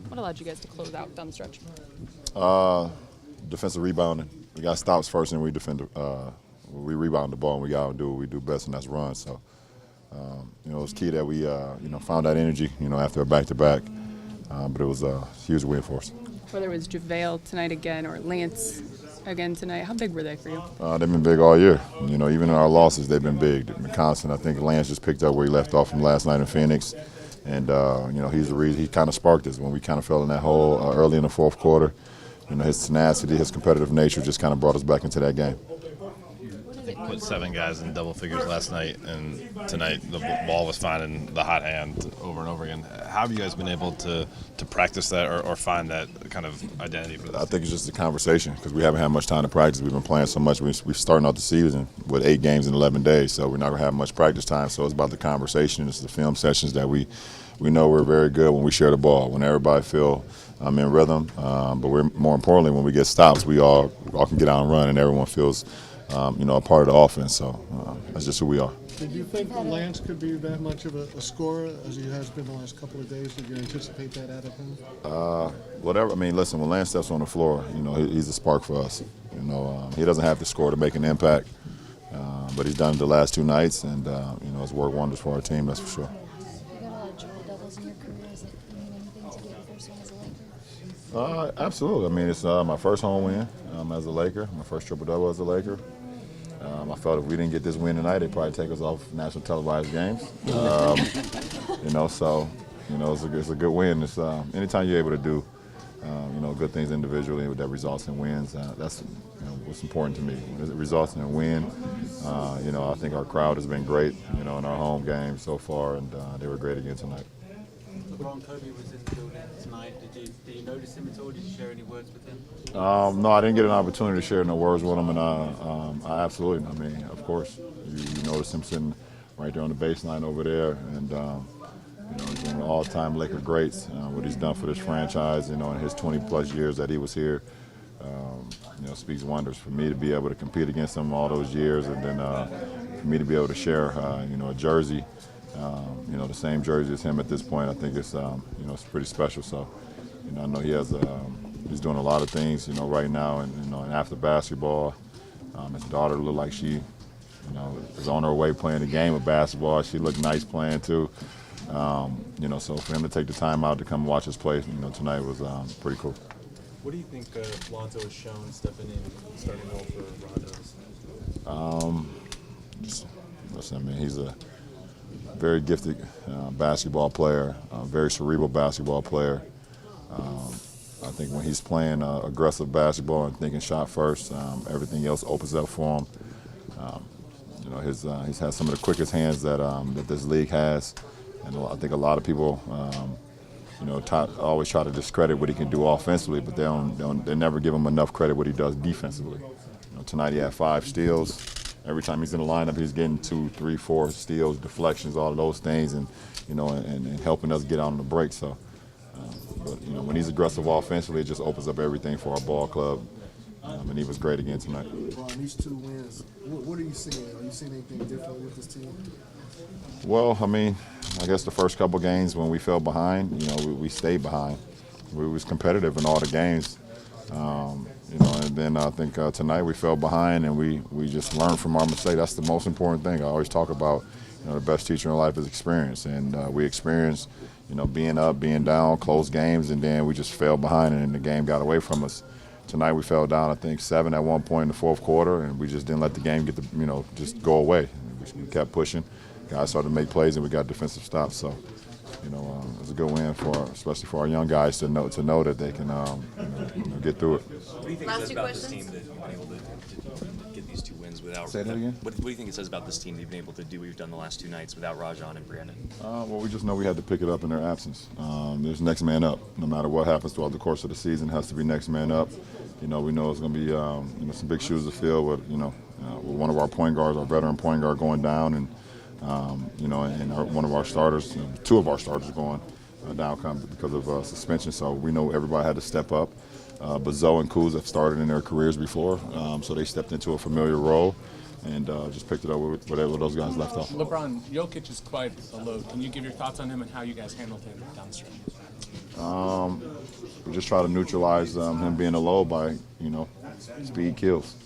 What allowed you guys to close out down the stretch? Defensive rebounding. We got stops first, and we we rebound the ball, and we got to do what we do best, and that's run. So, it was key that we, found that energy, after a back-to-back. But it was a huge win for us. Whether it was JaVale tonight again or Lance again tonight, how big were they for you? They've been big all year. Even in our losses, they've been big. They've been constant. I think Lance just picked up where he left off from last night in Phoenix. And, he's the reason he kind of sparked us when we kind of fell in that hole early in the fourth quarter. His tenacity, his competitive nature just kind of brought us back into that game. Put 7 guys in double figures last night, and tonight the ball was finding the hot hand over and over again. How have you guys been able to practice that or find that kind of identity for this? I think it's just a conversation because we haven't had much time to practice. We've been playing so much. We're starting out the season with 8 games in 11 days, so we're not going to have much practice time. So it's about the conversation. It's the film sessions that we know we're very good when we share the ball, when everybody feel in rhythm. But we're more importantly, when we get stops, we all can get out and run, and everyone feels a part of the offense. So that's just who we are. Did you think Lance could be that much of a scorer as he has been the last couple of days? Did you anticipate that out of him? Whatever. I mean, listen, when Lance steps on the floor, he's a spark for us. He doesn't have to score to make an impact, but he's done it the last 2 nights, and it's worked wonders for our team, that's for sure. You got a lot of triple doubles in your career. Does it mean anything to get your first one as a Laker? Absolutely. I mean, it's my first home win as a Laker, my first triple-double as a Laker. I felt if we didn't get this win tonight, they'd probably take us off national televised games. So it's a good win. It's anytime you're able to do good things individually that results in wins. That's what's important to me. When it results in a win, I think our crowd has been great. In our home game so far, and they were great again tonight. LeBron Kobe was in the building tonight. Did you notice him at all? Did you share any words with him? No, I didn't get an opportunity to share no words with him, and I absolutely. I mean, of course, you notice him sitting right there on the baseline over there, and he's one of the all-time Laker greats. What he's done for this franchise, in his 20-plus years that he was here, speaks wonders. For me to be able to compete against him all those years, and then for me to be able to share, a jersey. The same jersey as him at this point, I think it's it's pretty special. So, I know he's doing a lot of things, right now, and after basketball, his daughter looked like she, is on her way playing the game of basketball. She looked nice playing too. So for him to take the time out to come watch us play, tonight was pretty cool. What do you think Lonzo has shown stepping in, starting role for Rondo? Listen, I mean, he's a very gifted basketball player, very cerebral basketball player. I think when he's playing aggressive basketball and thinking shot first, everything else opens up for him. He's had some of the quickest hands that this league has, and I think a lot of people, always try to discredit what he can do offensively, but they never give him enough credit what he does defensively. Tonight he had 5 steals. Every time he's in the lineup, he's getting 2, 3, 4 steals, deflections, all of those things, and and helping us get out on the break. So, but when he's aggressive offensively, it just opens up everything for our ball club. And he was great again tonight. Well, these 2 wins, what are you seeing? Are you seeing anything different with this team? Well, I mean, I guess the first couple games when we fell behind, we stayed behind. We was competitive in all the games. And then I think tonight we fell behind, and we just learned from our mistake. That's the most important thing. I always talk about, the best teacher in life is experience, and we experienced, being up, being down, close games, and then we just fell behind, and the game got away from us. Tonight we fell down, I think, 7 at one point in the fourth quarter, and we just didn't let the game get just go away. We kept pushing. Guys started to make plays, and we got defensive stops. So, it was a good win especially for our young guys to know that they can get through it. What do you think it says about this team that you've been able to get these 2 wins without? Say that again? What do you think it says about this team that you've been able to do what you've done the last 2 nights without Rajon and Brandon? Well, we just know we had to pick it up in their absence. There's next man up. No matter what happens throughout the course of the season, it has to be next man up. We know it's going to be some big shoes to fill with with one of our point guards, our veteran point guard, going down, and one of our starters, 2 of our starters going down because of suspension. So we know everybody had to step up. But Zoe and Kuz have started in their careers before, so they stepped into a familiar role. and just picked it up where those guys left off. LeBron, Jokic is quite a load. Can you give your thoughts on him and how you guys handled him down the stretch? We just try to neutralize him being a low by, speed kills.